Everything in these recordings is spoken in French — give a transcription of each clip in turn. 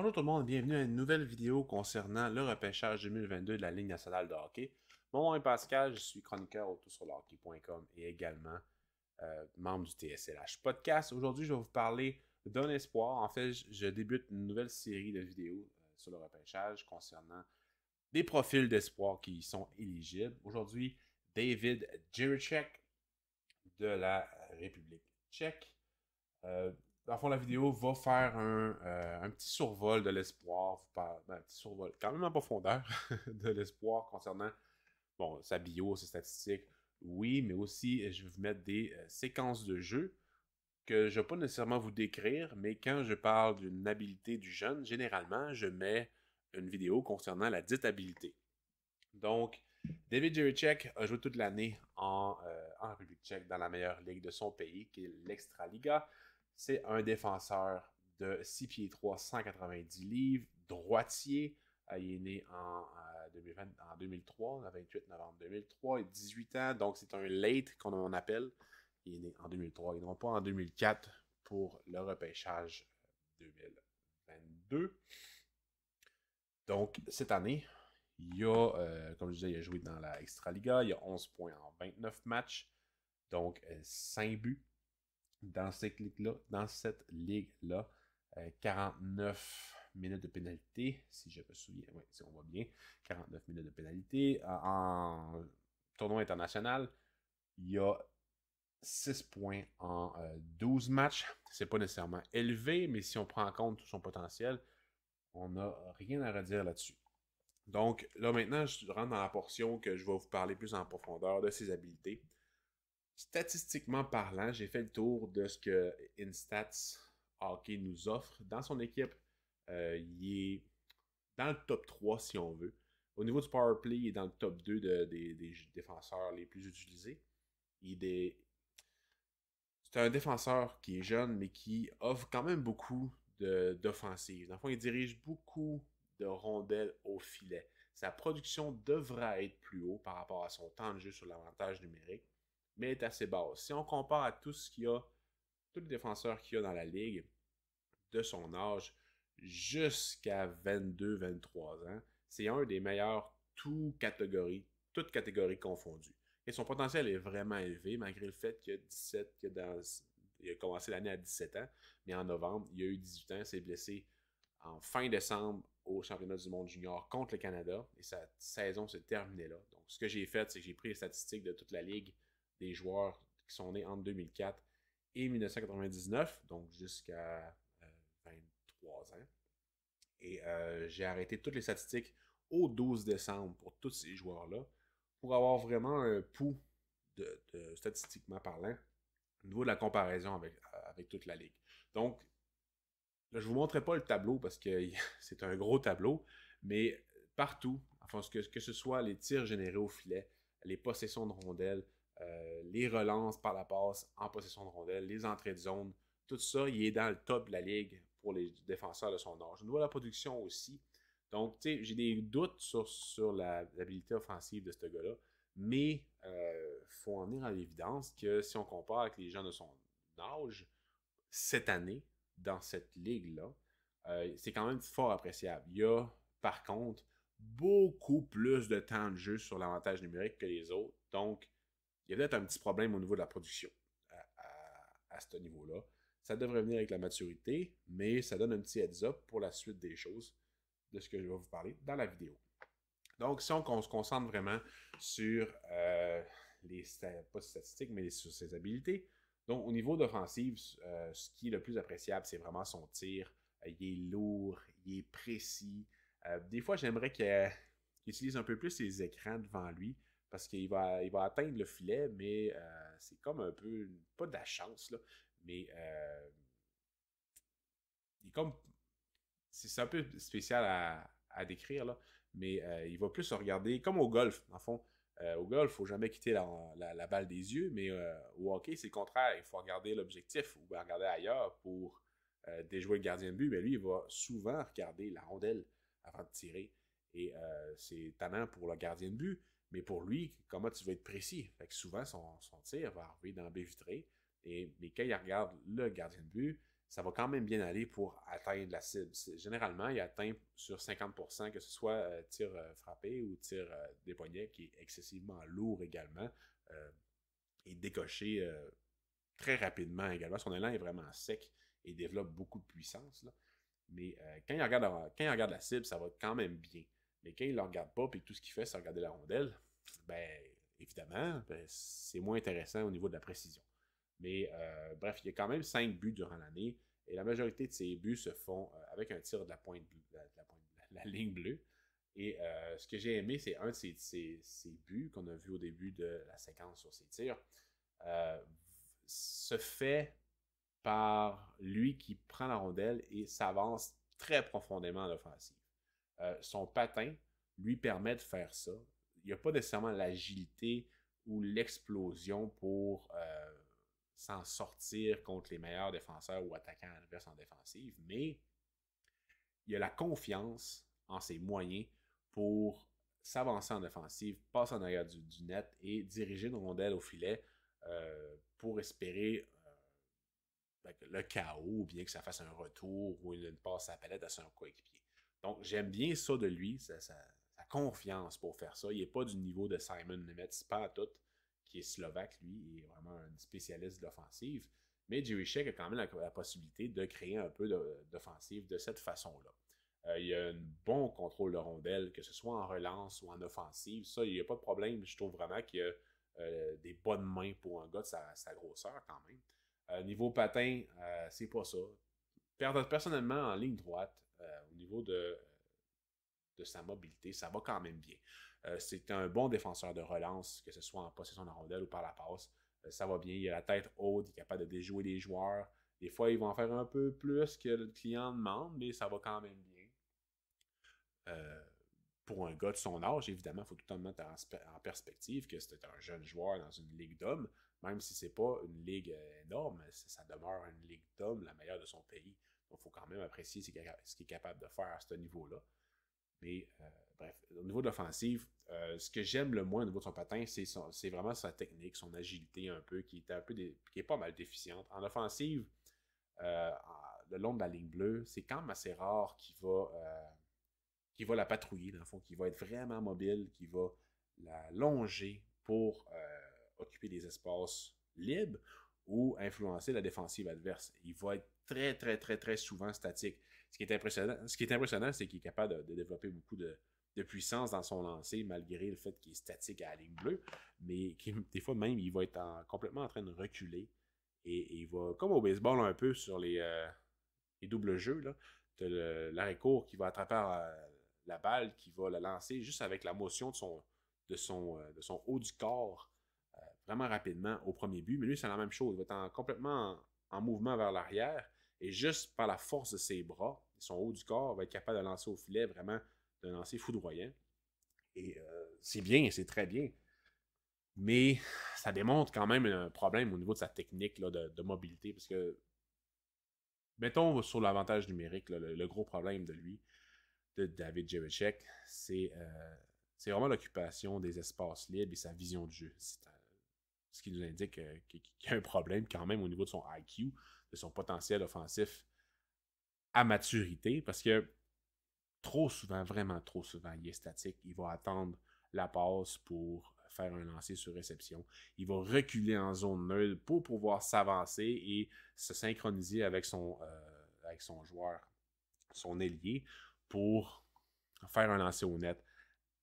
Bonjour tout le monde, bienvenue à une nouvelle vidéo concernant le repêchage 2022 de la Ligue nationale de hockey. Mon nom est Pascal, je suis chroniqueur au toursurlehockey.com et également membre du TSLH Podcast. Aujourd'hui, je vais vous parler d'un espoir. En fait, je débute une nouvelle série de vidéos sur le repêchage concernant des profils d'espoir qui sont éligibles. Aujourd'hui, David Jiricek de la République tchèque. Dans le fond, la vidéo va faire un petit survol de l'espoir, un petit survol quand même en profondeur de l'espoir concernant bon, sa bio, ses statistiques, oui, mais aussi je vais vous mettre des séquences de jeu que je ne vais pas nécessairement vous décrire, mais quand je parle d'une habilité du jeune, généralement, je mets une vidéo concernant la dite habilité. Donc, David Jiricek a joué toute l'année en République tchèque dans la meilleure ligue de son pays, qui est l'Extraliga. C'est un défenseur de 6 pieds 3, 190 livres, droitier. Il est né en 2003, le 28 novembre 2003, il a 18 ans, donc c'est un late qu'on appelle. Il est né en 2003 et non pas en 2004 pour le repêchage 2022. Donc, cette année, comme je disais, il a joué dans la Extraliga. Il y a 11 points en 29 matchs. Donc, 5 buts dans cette ligue-là. 49 minutes de pénalité, si je me souviens. Oui, si on va bien. 49 minutes de pénalité. En tournoi international, il y a 6 points en 12 matchs. C'est pas nécessairement élevé, mais si on prend en compte tout son potentiel, on n'a rien à redire là-dessus. Donc là maintenant, je rentre dans la portion que je vais vous parler plus en profondeur de ses habiletés. Statistiquement parlant, j'ai fait le tour de ce que InStats Hockey nous offre. Dans son équipe, il est dans le top 3 si on veut. Au niveau du power play, il est dans le top 2 des défenseurs les plus utilisés. C'est un défenseur qui est jeune, mais qui offre quand même beaucoup d'offensives. Dans le fond, il dirige beaucoup de rondelles au filet. Sa production devrait être plus haut par rapport à son temps de jeu sur l'avantage numérique, mais est assez basse. Si on compare à tout ce qu'il y a, tous les défenseurs qu'il y a dans la ligue, de son âge jusqu'à 22-23 ans, c'est un des meilleurs toutes catégories confondues. Et son potentiel est vraiment élevé, malgré le fait qu'il a commencé l'année à 17 ans, mais en novembre, il a eu 18 ans, s'est blessé en fin décembre au championnat du monde junior contre le Canada, et sa saison s'est terminée là. Donc, ce que j'ai fait, c'est que j'ai pris les statistiques de toute la ligue des joueurs qui sont nés entre 2004 et 1999, donc jusqu'à 23 ans. Et j'ai arrêté toutes les statistiques au 12 décembre pour tous ces joueurs-là, pour avoir vraiment un pouls statistiquement parlant au niveau de la comparaison avec toute la ligue. Donc, là, je ne vous montrerai pas le tableau parce que c'est un gros tableau, mais partout, enfin, que ce soit les tirs générés au filet, les possessions de rondelles, les relances par la passe en possession de rondelles, les entrées de zone, tout ça, il est dans le top de la ligue pour les défenseurs de son âge. Au niveau de la production aussi. Donc, tu sais, j'ai des doutes sur l'habilité offensive de ce gars-là, mais il faut en venir à l'évidence que si on compare avec les gens de son âge, cette année, dans cette ligue-là, c'est quand même fort appréciable. Il y a, par contre, beaucoup plus de temps de jeu sur l'avantage numérique que les autres. Donc, il y a peut-être un petit problème au niveau de la production à ce niveau-là. Ça devrait venir avec la maturité, mais ça donne un petit heads-up pour la suite des choses de ce que je vais vous parler dans la vidéo. Donc, si on se concentre vraiment sur pas statistiques, mais sur ses habiletés. Donc, au niveau d'offensive, ce qui est le plus appréciable, c'est vraiment son tir. Il est lourd, il est précis. Des fois, j'aimerais qu'il utilise un peu plus ses écrans devant lui parce qu'il va atteindre le filet, mais c'est comme un peu, pas de la chance, là, mais il est comme c'est un peu spécial à décrire, là, mais il va plus se regarder comme au golf, en fond. Au golf, il ne faut jamais quitter la balle des yeux, mais au hockey, c'est le contraire. Il faut regarder l'objectif ou regarder ailleurs pour déjouer le gardien de but. Mais lui, il va souvent regarder la rondelle avant de tirer. Et c'est tannant pour le gardien de but, mais pour lui, comment tu vas être précis? Fait que souvent, son tir va arriver dans la baie vitrée. Mais quand il regarde le gardien de but, ça va quand même bien aller pour atteindre la cible. Généralement, il atteint sur 50%, que ce soit tir frappé ou tir des poignets, qui est excessivement lourd également, et décoché très rapidement également. Son élan est vraiment sec et développe beaucoup de puissance, là. Mais quand il regarde la cible, ça va quand même bien. Mais quand il ne le regarde pas, puis tout ce qu'il fait, c'est regarder la rondelle, ben évidemment, ben, c'est moins intéressant au niveau de la précision. Mais bref, il y a quand même 5 buts durant l'année, et la majorité de ces buts se font avec un tir de la pointe bleue, la ligne bleue. Et ce que j'ai aimé, c'est un de ces buts qu'on a vu au début de la séquence sur ses tirs, euh, se fait par lui qui prend la rondelle et s'avance très profondément à l'offensive. Son patin lui permet de faire ça. Il n'y a pas nécessairement l'agilité ou l'explosion pour s'en sortir contre les meilleurs défenseurs ou attaquants adverses en défensive, mais il a la confiance en ses moyens pour s'avancer en défensive, passer en arrière du net et diriger une rondelle au filet pour espérer le chaos, ou bien que ça fasse un retour ou une passe à la palette à son coéquipier. Donc, j'aime bien ça de lui, sa confiance pour faire ça. Il n'est pas du niveau de Simon Nemec, pas à tout, qui est slovaque, lui, il est vraiment un spécialiste de l'offensive. Mais Jiricek a quand même la possibilité de créer un peu d'offensive de cette façon-là. Il a un bon contrôle de rondelle, que ce soit en relance ou en offensive. Ça, il n'y a pas de problème. Je trouve vraiment qu'il y a des bonnes mains pour un gars de sa grosseur quand même. Niveau patin, c'est pas ça. Personnellement, en ligne droite, au niveau de sa mobilité, ça va quand même bien. C'est un bon défenseur de relance, que ce soit en possession de rondelle ou par la passe. Ça va bien, il a la tête haute, il est capable de déjouer les joueurs. Des fois, ils vont en faire un peu plus que le client demande, mais ça va quand même bien. Euh, pour un gars de son âge, évidemment, il faut tout le temps mettre en perspective que c'est un jeune joueur dans une ligue d'hommes, même si c'est pas une ligue énorme, ça demeure une ligue d'hommes, la meilleure de son pays. Donc, il faut quand même apprécier ce qu'il est capable de faire à ce niveau-là. Mais bref, au niveau de l'offensive, ce que j'aime le moins au niveau de son patin, c'est vraiment sa technique, son agilité un peu, qui est pas mal déficiente. En offensive, euh, le long de la ligne bleue, c'est quand même assez rare qu'il va la patrouiller, dans le fond, qui va être vraiment mobile, qui va la longer pour occuper des espaces libres ou influencer la défensive adverse. Il va être très, très, très, très souvent statique. Ce qui est impressionnant, c'est qu'il est capable de développer beaucoup de puissance dans son lancer, malgré le fait qu'il est statique à la ligne bleue, mais des fois même, il va être complètement en train de reculer et il va, comme au baseball un peu sur les doubles jeux, là, tu as l'arrêt-court qui va attraper la balle, qui va la lancer juste avec la motion de son haut du corps vraiment rapidement au premier but. Mais lui, c'est la même chose. Il va être complètement en mouvement vers l'arrière et juste par la force de ses bras, son haut du corps va être capable de lancer au filet vraiment d'un lancer foudroyant. Et c'est bien, c'est très bien. Mais ça démontre quand même un problème au niveau de sa technique là, de mobilité parce que mettons sur l'avantage numérique, là, le gros problème de lui, de David Jiricek, c'est vraiment l'occupation des espaces libres et sa vision de jeu. Ce qui nous indique qu'il y a un problème quand même au niveau de son IQ, de son potentiel offensif à maturité, parce que trop souvent, vraiment trop souvent, il est statique. Il va attendre la passe pour faire un lancer sur réception. Il va reculer en zone nulle pour pouvoir s'avancer et se synchroniser avec son joueur, son ailier, pour faire un lancer au net.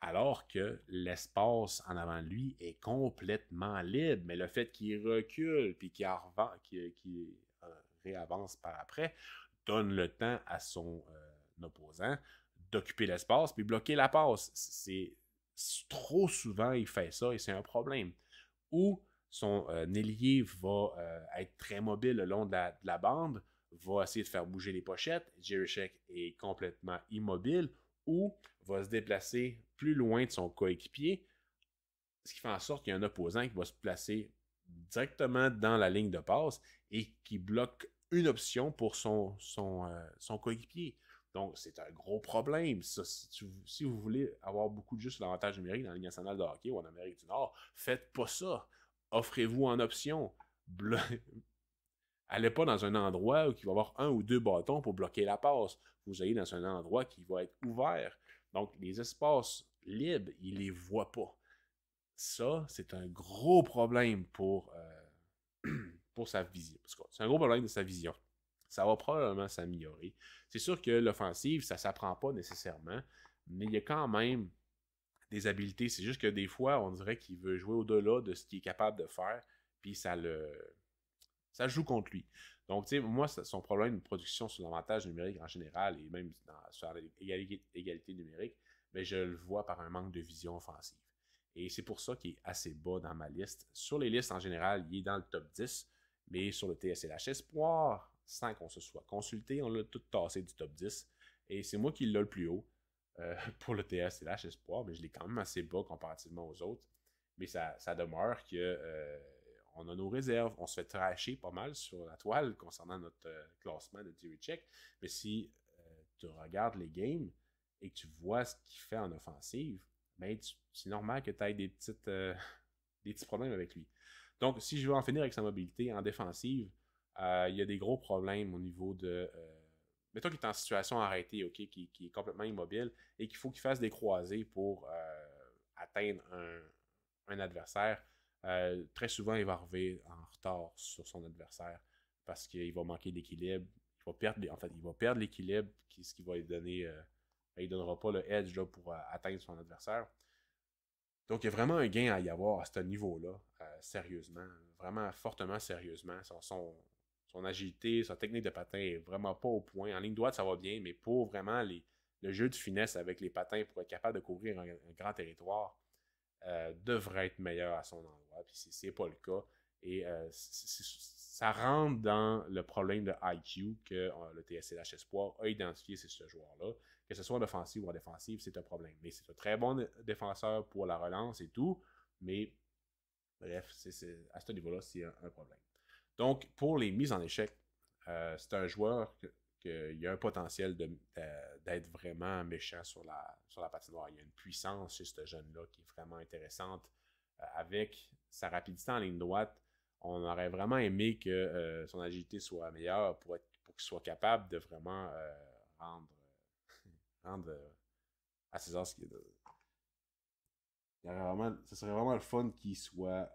Alors que l'espace en avant de lui est complètement libre, mais le fait qu'il recule puis qu'il réavance par après donne le temps à son opposant d'occuper l'espace puis bloquer la passe. Trop souvent il fait ça et c'est un problème. Ou son ailier va être très mobile le long de la bande, va essayer de faire bouger les pochettes. Jiricek est complètement immobile ou va se déplacer plus loin de son coéquipier, ce qui fait en sorte qu'il y a un opposant qui va se placer directement dans la ligne de passe et qui bloque une option pour son coéquipier. Donc, c'est un gros problème. Ça, si vous voulez avoir beaucoup de jeux sur l'avantage numérique dans la Ligue nationale de hockey ou en Amérique du Nord, faites pas ça. Offrez-vous en option. Allez pas dans un endroit où il va y avoir un ou deux bâtons pour bloquer la passe. Vous allez dans un endroit qui va être ouvert. Donc, les espaces libres, il ne les voit pas. Ça, c'est un gros problème pour sa vision. C'est un gros problème de sa vision. Ça va probablement s'améliorer. C'est sûr que l'offensive, ça ne s'apprend pas nécessairement, mais il y a quand même des habiletés. C'est juste que des fois, on dirait qu'il veut jouer au-delà de ce qu'il est capable de faire, puis ça joue contre lui. Donc, tu sais, moi, son problème de production sur l'avantage numérique en général, et même sur l'égalité numérique, mais je le vois par un manque de vision offensive. Et c'est pour ça qu'il est assez bas dans ma liste. Sur les listes en général, il est dans le top 10, mais sur le TSLH Espoir, sans qu'on se soit consulté, on l'a tout tassé du top 10. Et c'est moi qui l'ai le plus haut pour le TSLH Espoir, mais je l'ai quand même assez bas comparativement aux autres. Mais ça demeure que on a nos réserves. On se fait trasher pas mal sur la toile concernant notre classement de Theory Check. Mais si tu regardes les games et que tu vois ce qu'il fait en offensive, ben, c'est normal que tu aies des petits problèmes avec lui. Donc, si je veux en finir avec sa mobilité en défensive, il y a des gros problèmes au niveau de. Mettons qu'il est en situation arrêtée, OK, qui est complètement immobile et qu'il faut qu'il fasse des croisés pour atteindre un adversaire. Très souvent, il va arriver en retard sur son adversaire parce qu'il va manquer d'équilibre. Il va perdre l'équilibre, ce qui va lui donner. Il ne donnera pas le edge là, pour atteindre son adversaire. Donc, il y a vraiment un gain à y avoir à ce niveau-là, sérieusement, vraiment fortement sérieusement. Son agilité, sa technique de patin est vraiment pas au point. En ligne droite, ça va bien, mais pour vraiment le jeu de finesse avec les patins pour être capable de couvrir un grand territoire, devrait être meilleur à son endroit. Puis c'est pas le cas. Et ça rentre dans le problème de IQ que le TSLH Espoir a identifié, c'est ce joueur-là. Que ce soit en offensive ou en défensive, c'est un problème. Mais c'est un très bon défenseur pour la relance et tout. Mais bref, à ce niveau-là, c'est un problème. Donc, pour les mises en échec, c'est un joueur qu'il a un potentiel d'être vraiment méchant sur la patinoire. Il y a une puissance chez ce jeune-là qui est vraiment intéressante. Avec sa rapidité en ligne droite, on aurait vraiment aimé que son agilité soit meilleure pour qu'il soit capable de vraiment rendre à César ce qui est ce serait vraiment le fun qu'il soit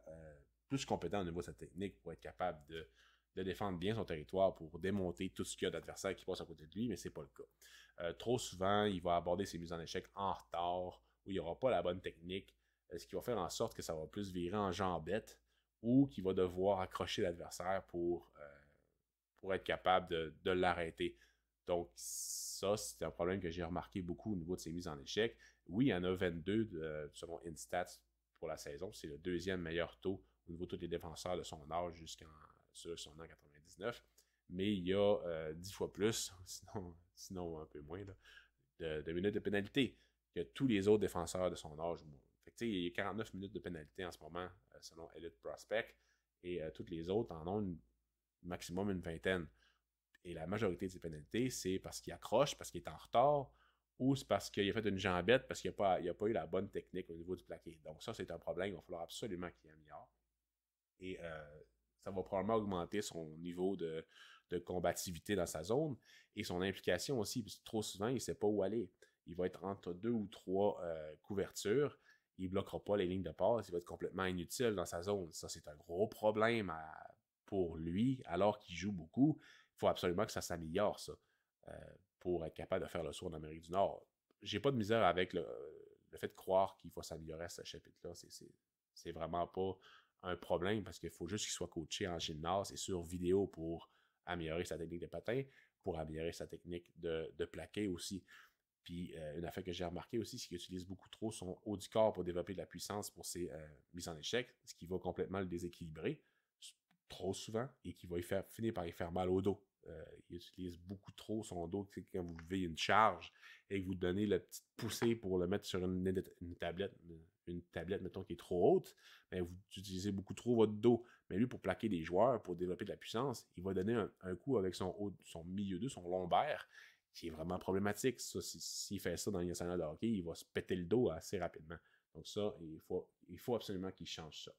plus compétent au niveau de sa technique pour être capable de défendre bien son territoire, pour démonter tout ce qu'il y a d'adversaires qui passe à côté de lui, mais c'est pas le cas. Trop souvent, il va aborder ses mises en échec en retard, où il n'y aura pas la bonne technique, ce qui va faire en sorte que ça va plus virer en jambette, ou qu'il va devoir accrocher l'adversaire pour être capable de l'arrêter. Donc, ça, c'est un problème que j'ai remarqué beaucoup au niveau de ses mises en échec. Oui, il y en a 22 selon InStats pour la saison. C'est le deuxième meilleur taux au niveau de tous les défenseurs de son âge jusqu'en son an 99. Mais il y a 10 fois plus, sinon un peu moins, là, de minutes de pénalité que tous les autres défenseurs de son âge. Fait que, il y a 49 minutes de pénalité en ce moment selon Elite Prospect. Et toutes les autres en ont maximum une vingtaine. Et la majorité de ces pénalités, c'est parce qu'il accroche, parce qu'il est en retard, ou c'est parce qu'il a fait une jambette, parce qu'il n'a pas eu la bonne technique au niveau du plaqué. Donc ça, c'est un problème. Il va falloir absolument qu'il améliore. Et ça va probablement augmenter son niveau de combativité dans sa zone et son implication aussi, parce que trop souvent, il ne sait pas où aller. Il va être entre 2 ou 3 couvertures. Il ne bloquera pas les lignes de passe. Il va être complètement inutile dans sa zone. Ça, c'est un gros problème pour lui, alors qu'il joue beaucoup. Il faut absolument que ça s'améliore, ça, pour être capable de faire le saut en Amérique du Nord. J'ai pas de misère avec le fait de croire qu'il faut s'améliorer à ce chapitre-là. C'est vraiment pas un problème parce qu'il faut juste qu'il soit coaché en gymnase et sur vidéo pour améliorer sa technique de patin, pour améliorer sa technique de plaqué aussi. Puis une affaire que j'ai remarqué aussi, c'est qu'il utilise beaucoup trop son haut du corps pour développer de la puissance pour ses mises en échec, ce qui va complètement le déséquilibrer trop souvent et qui va finir par y faire mal au dos. Il utilise beaucoup trop son dos. Quand vous vivez une charge et que vous donnez la petite poussée pour le mettre sur une tablette, mettons, qui est trop haute, bien, vous utilisez beaucoup trop votre dos. Mais lui, pour plaquer des joueurs, pour développer de la puissance, il va donner un coup avec son milieu d'eux, son lombaire, qui est vraiment problématique. S'il fait ça dans les nationale de hockey, il va se péter le dos assez rapidement. Donc ça, il faut absolument qu'il change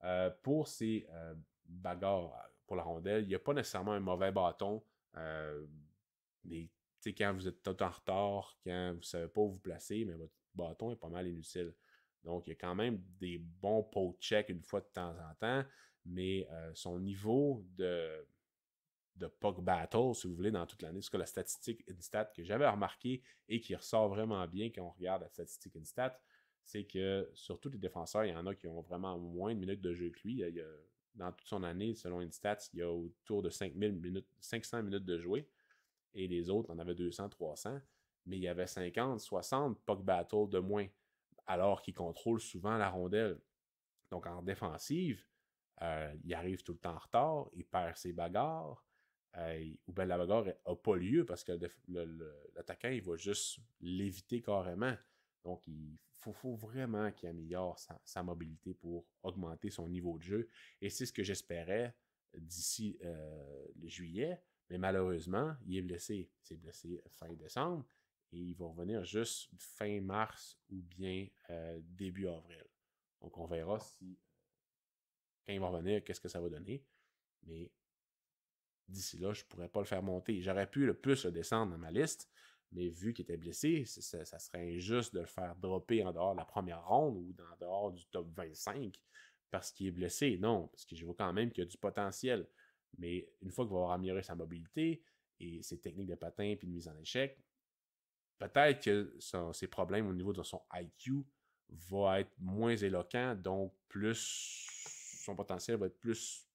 ça. Pour ces bagarres, pour la rondelle. Il n'y a pas nécessairement un mauvais bâton, mais quand vous êtes tout en retard, quand vous ne savez pas où vous placer, mais votre bâton est pas mal inutile. Donc, il y a quand même des bons poke check une fois de temps en temps, mais son niveau de puck battle, si vous voulez, dans toute l'année, c'est la statistique Instat que j'avais remarqué et qui ressort vraiment bien quand on regarde la statistique Instat, c'est que sur tous les défenseurs, il y en a qui ont vraiment moins de minutes de jeu que lui. Dans toute son année, selon Instat, il y a autour de 500 minutes de jouer et les autres en avaient 200, 300, mais il y avait 50, 60 puck battle de moins, alors qu'il contrôle souvent la rondelle. Donc en défensive, il arrive tout le temps en retard, il perd ses bagarres, ou bien la bagarre n'a pas lieu parce que l'attaquant, il va juste l'éviter carrément. Donc, il faut vraiment qu'il améliore sa mobilité pour augmenter son niveau de jeu. Et c'est ce que j'espérais d'ici le juillet. Mais malheureusement, il est blessé. Il s'est blessé fin décembre et il va revenir juste fin mars ou bien début avril. Donc, on verra si, quand il va revenir, qu'est-ce que ça va donner. Mais d'ici là, je ne pourrais pas le faire monter. J'aurais pu le plus le descendre dans ma liste, mais vu qu'il était blessé, ça serait injuste de le faire dropper en dehors de la première ronde ou en dehors du top 25 parce qu'il est blessé. Non, parce que je vois quand même qu'il y a du potentiel. Mais une fois qu'il va avoir amélioré sa mobilité et ses techniques de patin et de mise en échec, peut-être que ses problèmes au niveau de son IQ vont être moins éloquents, donc plus son potentiel va être plus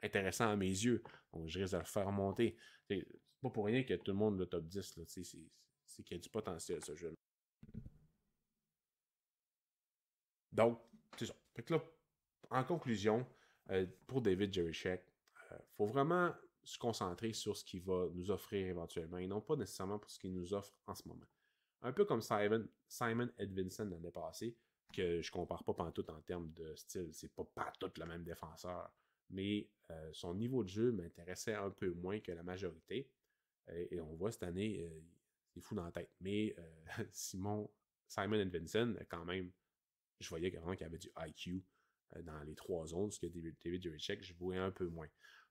intéressant à mes yeux. Donc, je risque de le faire monter. C'est pas pour rien que tout le monde le top 10. C'est qu'il y a du potentiel, ce jeu-là. Donc, c'est ça. Fait que là, en conclusion, pour David Jerichek, il faut vraiment se concentrer sur ce qu'il va nous offrir éventuellement et non pas nécessairement pour ce qu'il nous offre en ce moment. Un peu comme Simon Edvinsson l'année passée, que je compare pas pantoute en termes de style. C'est pas pantoute le même défenseur. Mais son niveau de jeu m'intéressait un peu moins que la majorité. Et on voit cette année, c'est fou dans la tête. Mais Simon Edvinsson, quand même, je voyais vraiment qu'il y avait du IQ dans les trois zones, ce que David Jerichek, je voyais un peu moins.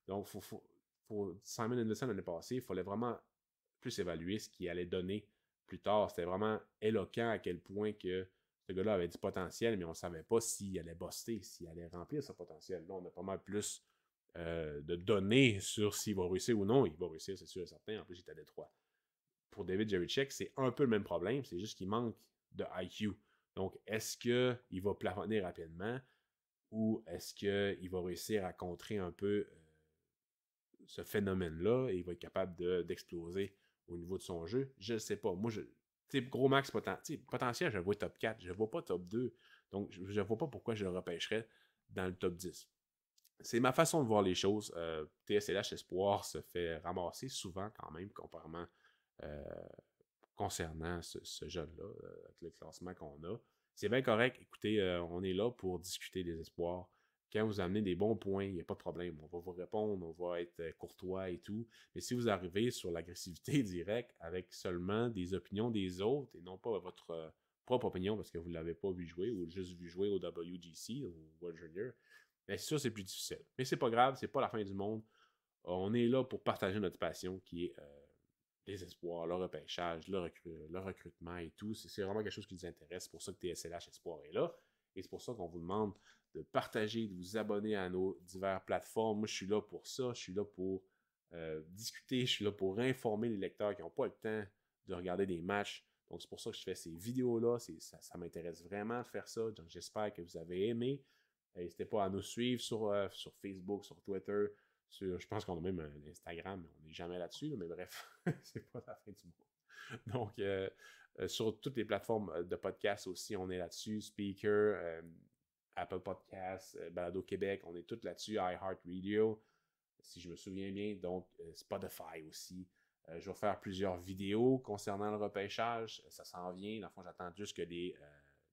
Donc, pour Simon Edvinsson l'année passée, il fallait vraiment plus évaluer ce qu'il allait donner plus tard. C'était vraiment éloquent à quel point que ce gars-là avait du potentiel, mais on ne savait pas s'il allait buster, s'il allait remplir ce potentiel. Là, on a pas mal plus de données sur s'il va réussir ou non. Il va réussir, c'est sûr et certain. En plus, il est à Détroit. Pour David Jerichek, c'est un peu le même problème. C'est juste qu'il manque de IQ. Donc, est-ce qu'il va plafonner rapidement ou est-ce qu'il va réussir à contrer un peu ce phénomène-là et il va être capable d'exploser au niveau de son jeu? Je ne sais pas. Moi, gros max potentiel, je le vois top 4. Je ne le vois pas top 2. Donc, je ne vois pas pourquoi je le repêcherais dans le top 10. C'est ma façon de voir les choses. TSLH Espoir se fait ramasser souvent quand même, comparément concernant ce jeune-là, avec le classement qu'on a. C'est bien correct. Écoutez, on est là pour discuter des espoirs. Quand vous amenez des bons points, il n'y a pas de problème. On va vous répondre, on va être courtois et tout. Mais si vous arrivez sur l'agressivité directe avec seulement des opinions des autres et non pas votre propre opinion parce que vous ne l'avez pas vu jouer ou juste vu jouer au WGC, au World Junior, bien sûr, c'est plus difficile. Mais c'est pas grave, c'est pas la fin du monde. On est là pour partager notre passion qui est les espoirs, le repêchage, le recrutement et tout. C'est vraiment quelque chose qui nous intéresse. C'est pour ça que TSLH Espoir est là. Et c'est pour ça qu'on vous demande de partager, de vous abonner à nos diverses plateformes. Moi, je suis là pour ça. Je suis là pour discuter. Je suis là pour informer les lecteurs qui n'ont pas le temps de regarder des matchs. Donc, c'est pour ça que je fais ces vidéos-là. Ça m'intéresse vraiment de faire ça. Donc, j'espère que vous avez aimé. N'hésitez pas à nous suivre sur Facebook, sur Twitter. Je pense qu'on a même un Instagram, mais on n'est jamais là-dessus. Mais bref, c'est pas la fin du monde. Donc, sur toutes les plateformes de podcast aussi, on est là-dessus. Speaker, Apple Podcasts, Balado Québec, on est tous là-dessus. iHeartRadio, si je me souviens bien. Donc, Spotify aussi. Je vais faire plusieurs vidéos concernant le repêchage. Ça s'en vient. Dans le fond, j'attends juste que les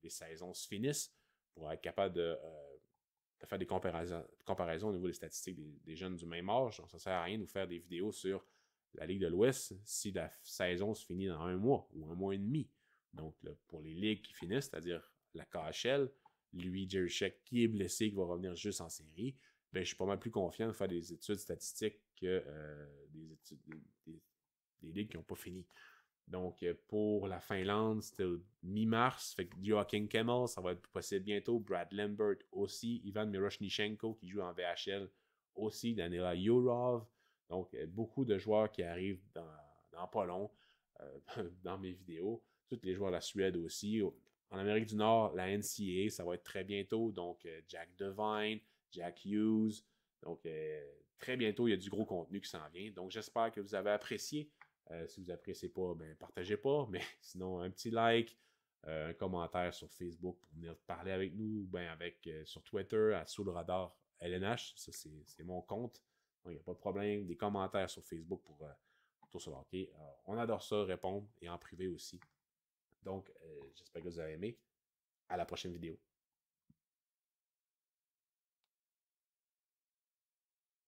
saisons se finissent pour être capable de faire des comparaisons au niveau des statistiques des jeunes du même âge. Donc, ça ne sert à rien de nous faire des vidéos sur la Ligue de l'Ouest si la saison se finit dans un mois ou un mois et demi. Donc, là, pour les ligues qui finissent, c'est-à-dire la KHL, lui, Jerichek, qui est blessé, qui va revenir juste en série, ben, je suis pas mal plus confiant de faire des études statistiques que des ligues qui n'ont pas fini. Donc, pour la Finlande, c'était mi-mars. Fait que Joachim Kemmel, ça va être possible bientôt. Brad Lambert aussi. Ivan Miroshnichenko qui joue en VHL aussi. Danila Yurov. Donc, beaucoup de joueurs qui arrivent dans pas long dans mes vidéos. Tous les joueurs de la Suède aussi. En Amérique du Nord, la NCAA, ça va être très bientôt. Donc, Jack Devine, Jack Hughes. Donc, très bientôt, il y a du gros contenu qui s'en vient. Donc, j'espère que vous avez apprécié. Si vous appréciez pas, ben partagez pas. Mais sinon, un petit like, un commentaire sur Facebook pour venir parler avec nous, ou ben avec sur Twitter à Sous le Radar LNH. Ça, c'est mon compte. Donc, il n'y a pas de problème. Des commentaires sur Facebook pour Tour sur le hockey. Alors, on adore ça, répondre et en privé aussi. Donc, j'espère que vous avez aimé. À la prochaine vidéo.